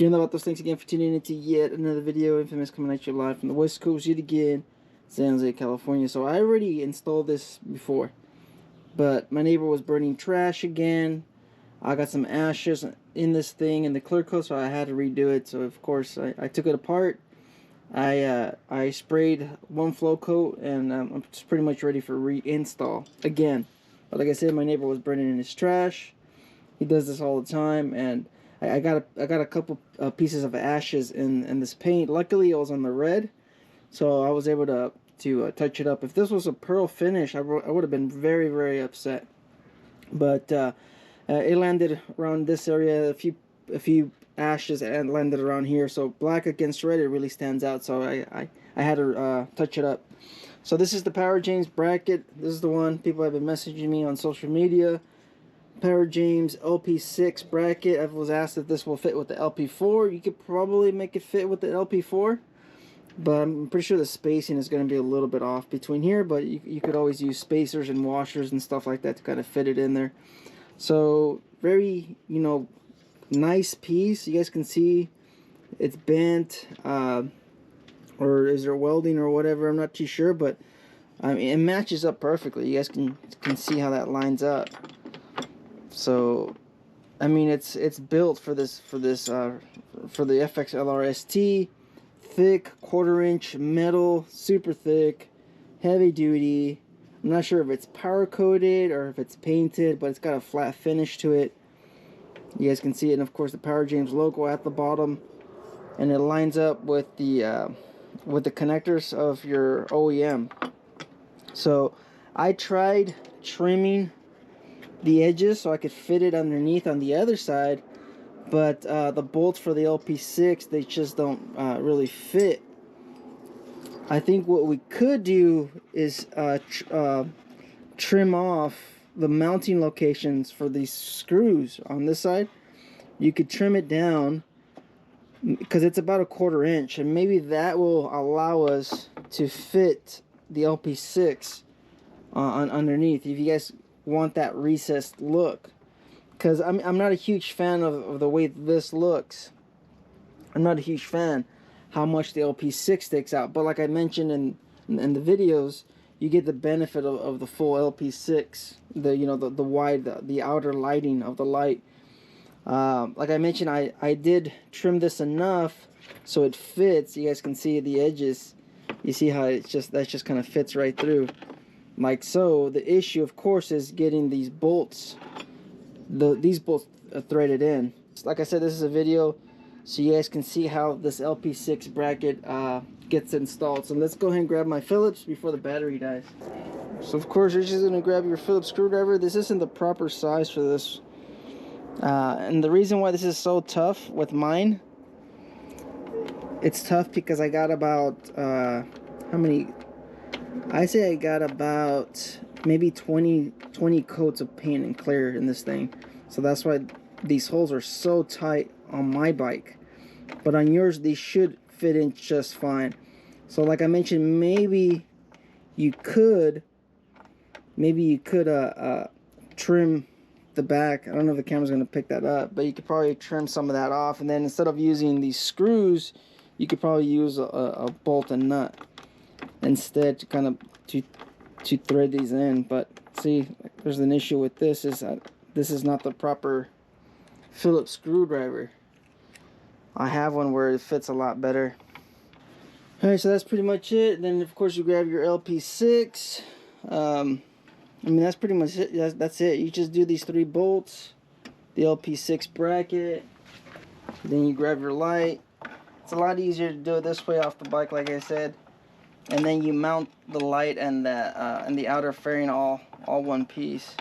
Caring about those, thanks again for tuning into yet another video. Infamous coming at you live from the West Coast yet again, San Jose, California. So I already installed this before, but my neighbor was burning trash again. I got some ashes in this thing in the clear coat, so I had to redo it. So of course I took it apart. I sprayed one flow coat, and I'm just pretty much ready for reinstall again. But like I said, my neighbor was burning in his trash. He does this all the time, and I got a couple pieces of ashes in this paint. Luckily, it was on the red, so I was able to touch it up. If this was a pearl finish, I would have been very, very upset. But it landed around this area. A few ashes and landed around here. So black against red, it really stands out. So I had to touch it up. So this is the Powerjames bracket. This is the one people have been messaging me on social media. Powerjames LP6 bracket. I was asked if this will fit with the LP4. You could probably make it fit with the LP4, but I'm pretty sure the spacing is going to be a little bit off between here, but you could always use spacers and washers and stuff like that to kind of fit it in there. So very, nice piece. You guys can see it's bent, or is there welding or whatever, I'm not too sure, but I mean, it matches up perfectly. You guys can see how that lines up. So, I mean, it's built for the FXLRST, thick 1/4 inch metal, super thick, heavy duty. I'm not sure if it's powder coated or if it's painted, but it's got a flat finish to it. You guys can see it, and of course the Powerjames logo at the bottom, and it lines up with the connectors of your OEM. So I tried trimming the edges so I could fit it underneath on the other side, but the bolts for the LP6, they just don't really fit. I think what we could do is trim off the mounting locations for these screws on this side. You could trim it down because it's about 1/4 inch, and maybe that will allow us to fit the LP6 on underneath, if you guys want that recessed look. Because I'm not a huge fan of the way this looks. I'm not a huge fan how much the LP6 sticks out, but like I mentioned in the videos, you get the benefit of the full LP6, the wide, the outer lighting of the light. Like I mentioned, I did trim this enough so it fits. You guys can see the edges. You see how that just kind of fits right through, like so. The issue, of course, is getting these bolts, these bolts threaded in. Like I said, this is a video so you guys can see how this LP6 bracket gets installed. So let's go ahead and grab my Phillips before the battery dies. So of course you're just going to grab your Phillips screwdriver. This isn't the proper size for this, and the reason why this is so tough with mine, it's tough because I got about how many, I say I got about maybe 20 coats of paint and clear in this thing. So that's why these holes are so tight on my bike, but on yours these should fit in just fine. So like I mentioned, maybe you could trim the back. I don't know if the camera's going to pick that up, but you could probably trim some of that off, and then instead of using these screws, you could probably use a bolt and nut instead to kind of to thread these in. But see, there's an issue with this, is that this is not the proper Phillips screwdriver. I have one where it fits a lot better. Alright, so that's pretty much it. Then of course you grab your LP6. I mean, that's pretty much it. That's it. You just do these 3 bolts, the LP6 bracket, then you grab your light. It's a lot easier to do it this way off the bike, like I said. And then you mount the light and the outer fairing all one piece.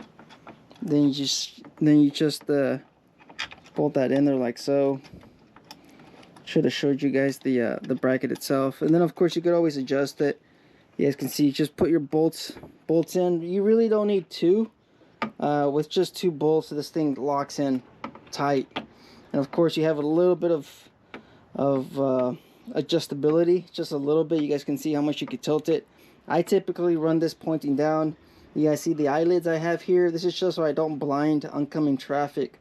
Then you just bolt that in there like so. Should have showed you guys the bracket itself, and then of course you could always adjust it. You guys can see, just put your bolts in. You really don't need 2. With just 2 bolts, this thing locks in tight. And of course you have a little bit of adjustability, just a little bit. You guys can see how much you could tilt it. I typically run this pointing down. You guys see the eyelids I have here. This is just so I don't blind oncoming traffic,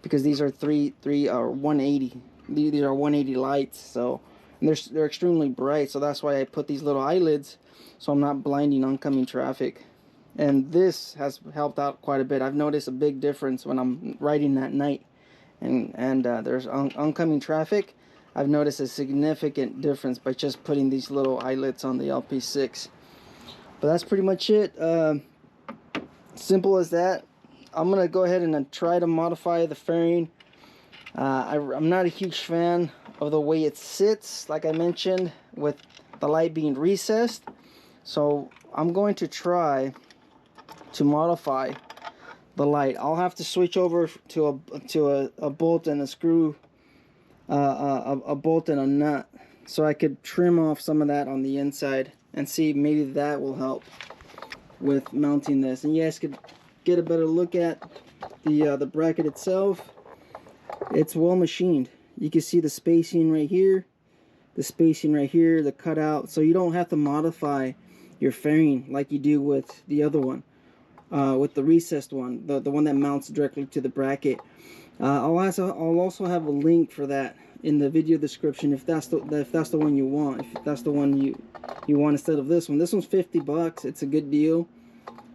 because these are 180 These are 180 lights, so and they're extremely bright, so that's why I put these little eyelids so I'm not blinding oncoming traffic. And this has helped out quite a bit. I've noticed a big difference when I'm riding at night and there's oncoming traffic. I've noticed a significant difference by just putting these little eyelets on the LP6. But that's pretty much it. Simple as that. I'm gonna go ahead and try to modify the fairing. I'm not a huge fan of the way it sits, like I mentioned, with the light being recessed. So I'm going to try to modify the light. I'll have to switch over to a bolt and a screw, a bolt and a nut, so I could trim off some of that on the inside and see maybe that will help with mounting this. And you guys could get a better look at the bracket itself. It's well machined. You can see the spacing right here, the spacing right here, the cutout, so you don't have to modify your fairing like you do with the other one, with the recessed one, the one that mounts directly to the bracket. I'll also have a link for that in the video description if that's the one you want, if that's the one you want instead of this one. This one's 50 bucks. It's a good deal.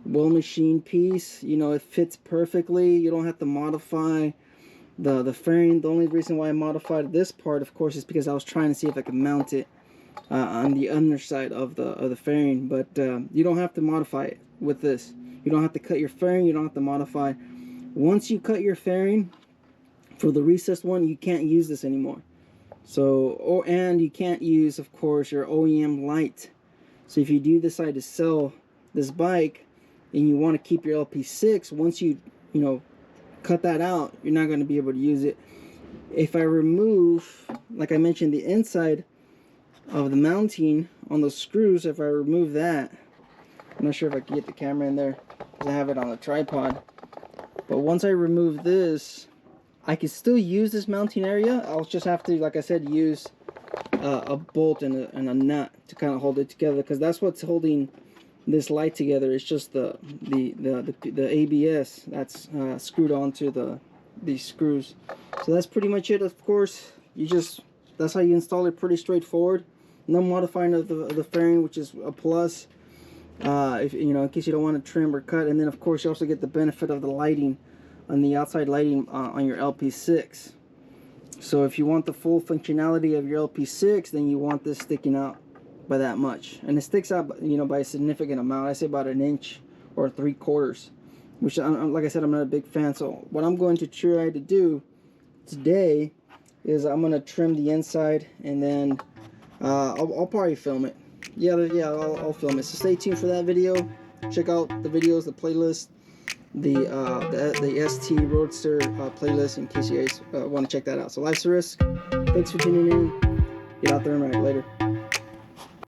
Well machined piece, you know, it fits perfectly. You don't have to modify the fairing. The only reason why I modified this part, of course, is because I was trying to see if I could mount it on the underside of the fairing. But you don't have to modify it with this. You don't have to cut your fairing. You don't have to modify. Once you cut your fairing for the recessed one, you can't use this anymore. So, and you can't use, of course, your OEM light. So if you do decide to sell this bike and you want to keep your LP6, once you know, cut that out, you're not going to be able to use it. If I remove, like I mentioned, the inside of the mounting on those screws, if I remove that, I'm not sure if I can get the camera in there because I have it on a tripod, but once I remove this, I can still use this mounting area. I'll just have to, like I said, use a bolt and a nut to kind of hold it together, because that's what's holding this light together. It's just the ABS that's screwed onto these screws. So that's pretty much it. Of course, that's how you install it. Pretty straightforward. No modifying of the fairing, which is a plus. If you know, in case you don't want to trim or cut. And then of course you also get the benefit of the lighting on the outside lighting on your LP6. So if you want the full functionality of your LP6, then you want this sticking out by that much, and it sticks out, you know, by a significant amount. I say about 1 inch or 3/4, which, like I said, I'm not a big fan. So what I'm going to try to do today is I'm going to trim the inside, and then I'll probably film it. Yeah, I'll film it. So stay tuned for that video. Check out the videos, the playlist, the ST Roadster playlist, in case you guys want to check that out. So life's a risk. Thanks for tuning in. Get out there and ride. Later.